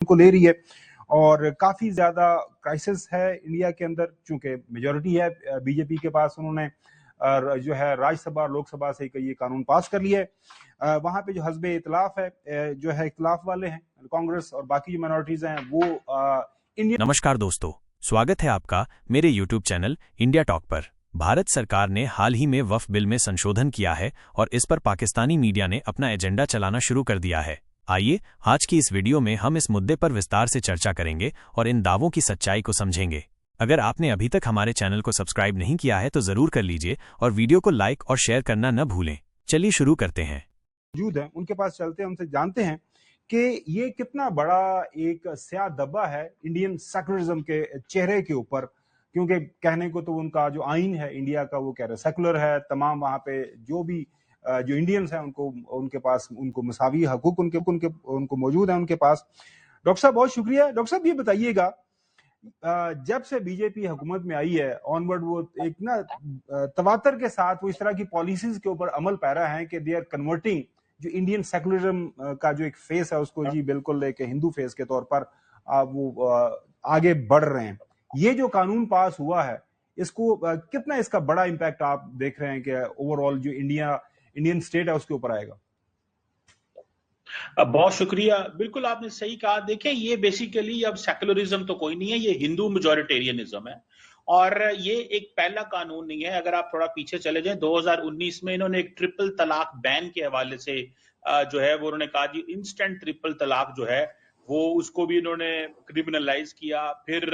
کو لے رہی ہے اور کافی زیادہ کرائسس ہے انڈیا کے اندر, چونکہ میجورٹی ہے بی جے پی کے پاس. انہوں نے جو ہے راج سبھا اور لوک سبھا سے یہ قانون پاس کر لیا ہے. وہاں پہ جو حزب اختلاف ہے, جو ہے اختلاف والے ہیں, کانگریس اور باقی جو مائنورٹیز ہیں وہ انڈیا. نمسکار دوستو, سواگت ہے آپ کا میرے یوٹیوب چینل انڈیا ٹاک پر. بھارت سرکار نے حال ہی میں وقف بل میں سنشودھن کیا ہے اور اس پر پاکستانی میڈیا نے اپنا ایجنڈا چلانا شروع کر دیا ہے. آئیے آج کی اس ویڈیو میں ہم اس مدے پر وستار سے چرچا کریں گے اور ان دعووں کی سچائی کو سمجھیں گے. اگر آپ نے ابھی تک ہمارے چینل کو سبسکرائب نہیں کیا ہے تو ضرور کر لیجئے اور ویڈیو کو لائک اور شیئر کرنا نہ بھولیں. چلیے شروع کرتے ہیں. موجود ہیں ان کے پاس چلتے ہیں, ان سے جانتے ہیں کہ یہ کتنا بڑا ایک سیاہ دبا ہے انڈین سیکولرزم کے چہرے کے اوپر. کیونکہ کہنے کو تو ان کا جو آئین ہے انڈیا کا وہ کہہ رہے سیکولر ہے, تمام وہاں پہ جو بھی جو انڈینز ہیں ان کے پاس ان کو مساوی حقوق ان کو موجود ہیں ان کے پاس. ڈاکٹر صاحب بہت شکریہ. ڈاکٹر صاحب یہ بتائیے گا, جب سے بی جے پی حکومت میں آئی ہے آنورڈ, وہ ایک نا تواتر کے ساتھ وہ اس طرح کی پالیسیز کے اوپر عمل پیرا ہیں کہ دے آر کنورٹنگ جو انڈین سیکولرزم کا جو ایک فیس ہے اس کو جی بالکل ایک ہندو فیس کے طور پر وہ آگے بڑھ رہے ہیں. یہ جو قانون پاس ہوا ہے اس کو کتنا اس کا بڑا امپیکٹ آپ دیکھ رہے ہیں کہ اوور آل جو انڈین اسٹیٹ ہے اس کے اوپر آئے گا؟ بہت شکریہ. بالکل آپ نے صحیح کہا. دیکھیں یہ بیسیکلی اب سیکولرزم تو کوئی نہیں ہے, یہ ہندو میجورٹیرینزم ہے اور یہ ایک پہلا قانون نہیں ہے. اگر آپ تھوڑا پیچھے چلے جائیں 2019 میں انہوں نے ایک ٹرپل طلاق بین کے حوالے سے جو ہے وہ انہوں نے کہا جی انسٹنٹ ٹرپل طلاق جو ہے وہ اس کو بھی انہوں نے کرمنلائز کیا. پھر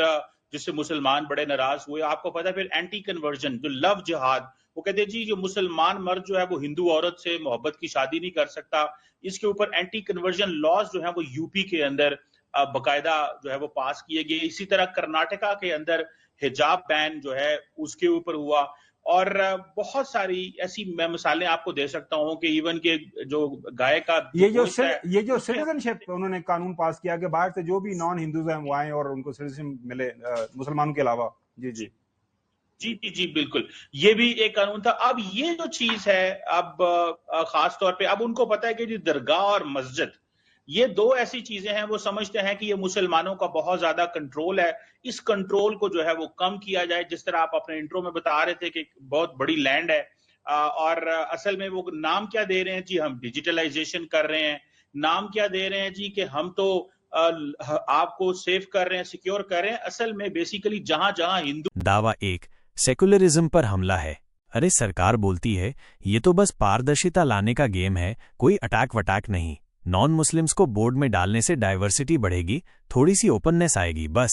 جس سے مسلمان بڑے ناراض ہوئے. آپ کو پتا پھر اینٹی کنورژن جو لو جہاد, وہ کہتے ہیں جی جو مسلمان مرد جو ہے وہ ہندو عورت سے محبت کی شادی نہیں کر سکتا. اس کے اوپر اینٹی کنورژن لاز جو ہیں وہ یو پی کے اندر باقاعدہ جو ہے وہ پاس کیے گئے. اسی طرح کرناٹکا کے اندر حجاب بین جو ہے اس کے اوپر ہوا. اور بہت ساری ایسی میں مثالیں آپ کو دے سکتا ہوں کہ ایون کہ جو گائے کا یہ جو سٹیزن شپ انہوں نے قانون پاس کیا کہ باہر سے جو بھی نان ہندوز ہیں وہ آئیں اور ان کو سٹیزن ملے مسلمانوں کے علاوہ. جی جی جی جی جی بالکل, یہ بھی ایک قانون تھا. اب یہ جو چیز ہے اب خاص طور پہ اب ان کو پتا ہے کہ درگاہ اور مسجد یہ دو ایسی چیزیں ہیں, وہ سمجھتے ہیں کہ یہ مسلمانوں کا بہت زیادہ کنٹرول ہے, اس کنٹرول کو جو ہے وہ کم کیا جائے. جس طرح آپ اپنے انٹرو میں بتا رہے تھے کہ بہت بڑی لینڈ ہے اور اصل میں وہ نام کیا دے رہے ہیں جی, ہم ڈیجیٹلائزیشن کر رہے ہیں. نام کیا دے رہے ہیں جی کہ ہم تو آپ کو سیف کر رہے ہیں, سیکیور کر رہے ہیں. اصل میں بیسیکلی جہاں جہاں ہندو. دعویٰ ایک, سیکولرزم پر حملہ ہے. ارے سرکار بولتی ہے یہ تو بس پاردرشتا لانے کا گیم ہے, کوئی اٹیک وٹیک نہیں. نان مسلمز کو بورڈ میں ڈالنے سے ڈائیورسٹی بڑھے گی, تھوڑی سی اوپننس آئے گی بس.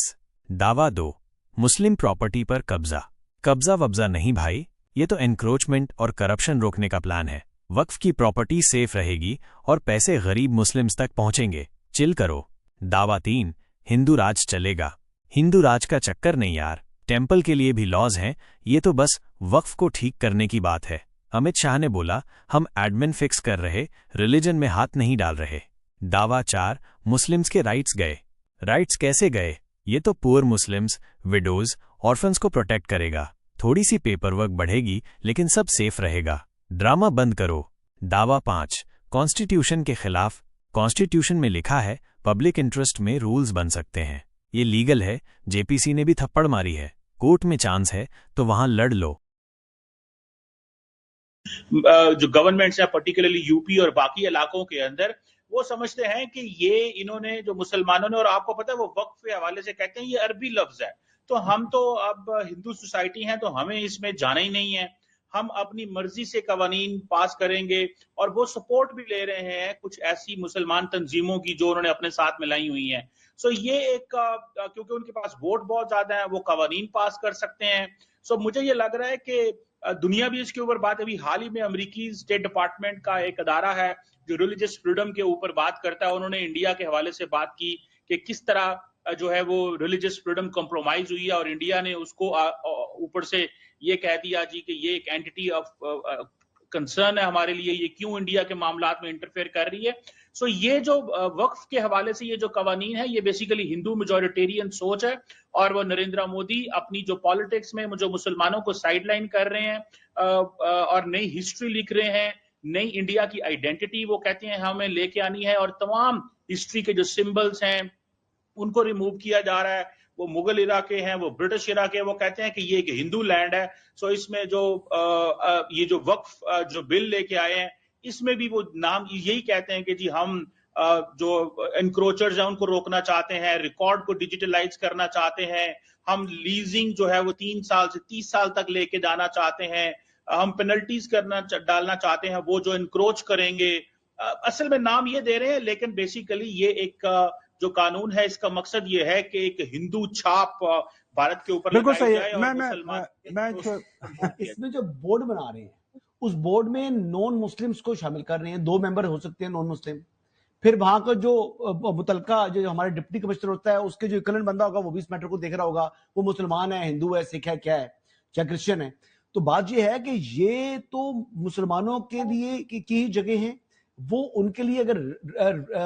دعویٰ دو, مسلم پراپرٹی پر قبضہ وبزہ نہیں بھائی, یہ تو انکروچمنٹ اور کرپشن روکنے کا پلان ہے. وقف کی پراپرٹی سیف رہے گی اور پیسے غریب مسلمز تک پہنچیں گے, چل کرو. دعویٰ تین, ہندو راج چلے گا. ہندو راج کا چکر نہیں یار, ٹیمپل کے لیے بھی لاز ہیں, یہ تو بس وقف کو ٹھیک کرنے کی بات ہے. امت شاہ نے بولا ہم ایڈمن فکس کر رہے, ریلیجن میں ہاتھ نہیں ڈال رہے. دعویٰ چار, مسلمز کے رائٹس گئے. رائٹس کیسے گئے؟ یہ تو پور مسلمز, وڈوز, آرفنز کو پروٹیکٹ کرے گا. تھوڑی سی پیپر ورک بڑھے گی لیکن سب سیف رہے گا. ڈرامہ بند کرو. دعویٰ پانچ, کانسٹیٹیوشن کے خلاف. کانسٹیٹیوشن میں لکھا ہے پبلک انٹرسٹ میں رولز بن سکتے ہیں, یہ لیگل ہے. جے پی سی نے بھی تھپڑ ماری ہے, کورٹ میں چانس ہے تو وہاں لڑ لو. جو گورنمنٹس ہیں پرٹیکولرلی یو پی اور باقی علاقوں کے اندر, وہ سمجھتے ہیں کہ یہ انہوں نے جو مسلمانوں نے, اور آپ کو پتا ہے وہ وقف کے حوالے سے کہتے ہیں یہ عربی لفظ ہے, تو ہم تو اب ہندو سوسائٹی ہیں تو ہمیں اس میں جانا ہی نہیں ہے, ہم اپنی مرضی سے قوانین پاس کریں گے. اور وہ سپورٹ بھی لے رہے ہیں کچھ ایسی مسلمان تنظیموں کی جو انہوں نے اپنے ساتھ ملائی ہوئی ہیں. سو یہ ایک کیونکہ ان کے پاس ووٹ بہت زیادہ ہیں, وہ قوانین پاس کر سکتے ہیں. سو مجھے یہ لگ رہا ہے کہ دنیا بھی اس کے اوپر بات. ابھی حال ہی میں امریکی اسٹیٹ ڈپارٹمنٹ کا ایک ادارہ ہے جو ریلیجس فریڈم کے اوپر بات کرتا ہے, انہوں نے انڈیا کے حوالے سے بات کی کہ کس طرح جو ہے وہ ریلیجس فریڈم کمپرومائز ہوئی ہے, اور انڈیا نے اس کو اوپر سے یہ کہہ دیا جی کہ یہ ایک اینٹی آف کنسرن ہے ہمارے لیے, یہ کیوں انڈیا کے معاملات میں انٹرفیئر کر رہی ہے. سو یہ جو وقف کے حوالے سے یہ جو قوانین ہے یہ بیسیکلی ہندو میجورٹیرین سوچ ہے, اور وہ نریندر مودی اپنی جو پالیٹکس میں جو مسلمانوں کو سائیڈ لائن کر رہے ہیں اور نئی ہسٹری لکھ رہے ہیں, نئی انڈیا کی آئیڈینٹی وہ کہتے ہیں ہمیں لے کے آنی ہے, اور تمام ہسٹری کے جو سمبلز ہیں ان کو ریموو کیا جا رہا ہے. وہ مغل ایرا کے ہیں, وہ برٹش ایرا کے, وہ کہتے ہیں کہ یہ ایک ہندو لینڈ ہے. سو اس میں جو یہ جو وقف جو بل لے کے آئے ہیں, اس میں بھی وہ نام یہی کہتے ہیں کہ جی ہم جو انکروچرز ہیں ان کو روکنا چاہتے ہیں, ریکارڈ کو ڈیجیٹلائز کرنا چاہتے ہیں, ہم لیزنگ جو ہے وہ 3 سال سے 30 سال تک لے کے جانا چاہتے ہیں, ہم پینلٹیز ڈالنا چاہتے ہیں وہ جو انکروچ کریں گے. اصل میں نام یہ دے رہے ہیں, لیکن بیسیکلی یہ ایک جو قانون ہے اس کا مقصد یہ ہے کہ ایک ہندو چھاپ بھارت کے اوپر بالکل لگائی صحیح جائے ہے. اور مسلمان اس میں جو بورڈ بنا رہے ہیں اس بورڈ میں نان مسلمز کو شامل کر رہے ہیں, 2 ممبر ہو سکتے ہیں نان مسلم. پھر وہاں کا جو متعلقہ جو ہمارے ڈپٹی کمشنر ہوتا ہے اس کے جو اکلن بندہ ہوگا وہ بھی اس میٹر کو دیکھ رہا ہوگا, وہ مسلمان ہے, ہندو ہے, سکھ ہے, کیا ہے, یا کرسچن ہے. تو بات یہ ہے کہ یہ تو مسلمانوں کے لیے کی جگہ ہیں, وہ ان کے لیے اگر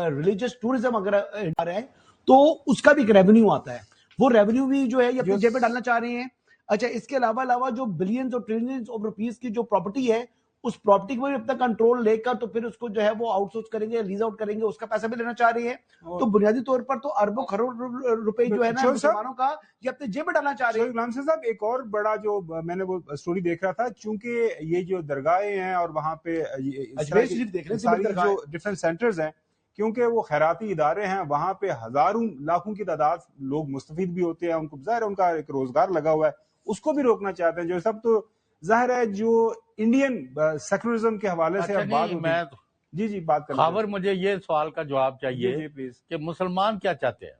ریلیجس ٹورزم اگر آ رہا ہے تو اس کا بھی ایک ریونیو آتا ہے, وہ ریونیو بھی جو ہے یہ اپنی جیب میں ڈالنا چاہ رہے ہیں. اچھا, اس کے علاوہ جو بلینز اور ٹریلینز آف روپیز کی جو پراپرٹی ہے اس پراپرٹی کو بھی اپنا کنٹرول لے کر تو پھر اس کو جو ہے وہ آؤٹ سورس کریں گے, لیز آؤٹ کریں گے, اس کا پیسہ بھی لینا چاہ رہے ہیں. تو بنیادی طور پر تو اربوں کروڑ روپے جو ہے نا مسلمانوں کا یہ اپنے جیب میں ڈالنا چاہ رہے ہیں. غلام صاحب, ایک اور بڑا جو میں نے وہ سٹوری دیکھ رہا تھا, چونکہ یہ جو درگاہیں ہیں اور وہاں پہ اجمیر شریف دیکھ رہے ہیں, ساری جو ڈفرینٹ سینٹرز ہیں, کیونکہ وہ خیراتی ادارے ہیں, وہاں پہ ہزاروں لاکھوں کی تعداد لوگ مستفید بھی ہوتے ہیں, ان کو ظاہر ہے ان کا ایک روزگار لگا ہوا ہے, اس کو بھی روکنا چاہتے ہیں. جو سب تو ظاہر ہے جو انڈین سیکولرزم کے حوالے سے اب بات ہوتی ہے. جی بات کریں. خاور, مجھے یہ سوال کا جواب چاہیے جی پلیز کہ مسلمان کیا چاہتے ہیں؟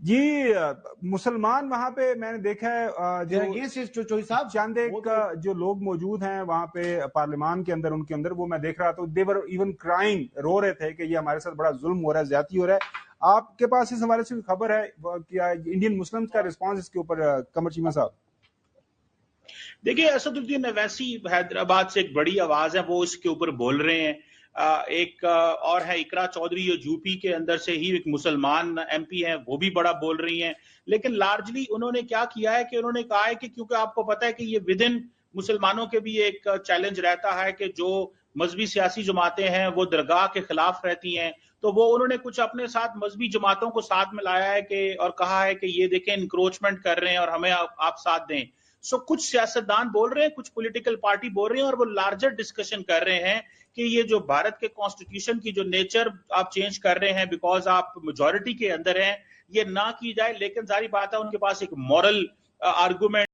جی مسلمان وہاں پہ میں نے دیکھا ہے جو چند ایک جو لوگ موجود ہیں وہاں پہ پارلیمان کے اندر, ان کے اندر وہ میں دیکھ رہا تو they were even crying, رو رہے تھے کہ یہ ہمارے ساتھ بڑا ظلم ہو رہا ہے, زیادتی ہو رہا ہے. آپ کے پاس اس حوالے سے خبر ہے کیا انڈین مسلمز کا رسپانس اس کے اوپر؟ قمر چیمہ صاحب دیکھیے, اسد الدین اویسی حیدرآباد سے ایک بڑی آواز ہے, وہ اس کے اوپر بول رہے ہیں. ایک اور ہے اقرا چودھری, جو یو پی کے اندر سے ہی ایک مسلمان ایم پی ہیں, وہ بھی بڑا بول رہی ہیں. لیکن لارجلی انہوں نے کیا کیا ہے کہ انہوں نے کہا ہے کہ کیونکہ آپ کو پتا ہے کہ یہ ود ان مسلمانوں کے بھی ایک چیلنج رہتا ہے کہ جو مذہبی سیاسی جماعتیں ہیں وہ درگاہ کے خلاف رہتی ہیں, تو وہ انہوں نے کچھ اپنے ساتھ مذہبی جماعتوں کو ساتھ میں لایا ہے کہ اور کہا ہے کہ یہ دیکھیں انکروچمنٹ کر رہے ہیں اور ہمیں آپ ساتھ دیں. سو کچھ سیاستدان بول رہے ہیں, کچھ پولیٹیکل پارٹی بول رہے ہیں, اور وہ لارجر ڈسکشن کر رہے ہیں کہ یہ جو بھارت کے کانسٹیٹیوشن کی جو نیچر آپ چینج کر رہے ہیں بیکاز آپ میجورٹی کے اندر ہیں, یہ نہ کی جائے. لیکن ظاہری بات ہے ان کے پاس ایک مورل آرگومنٹ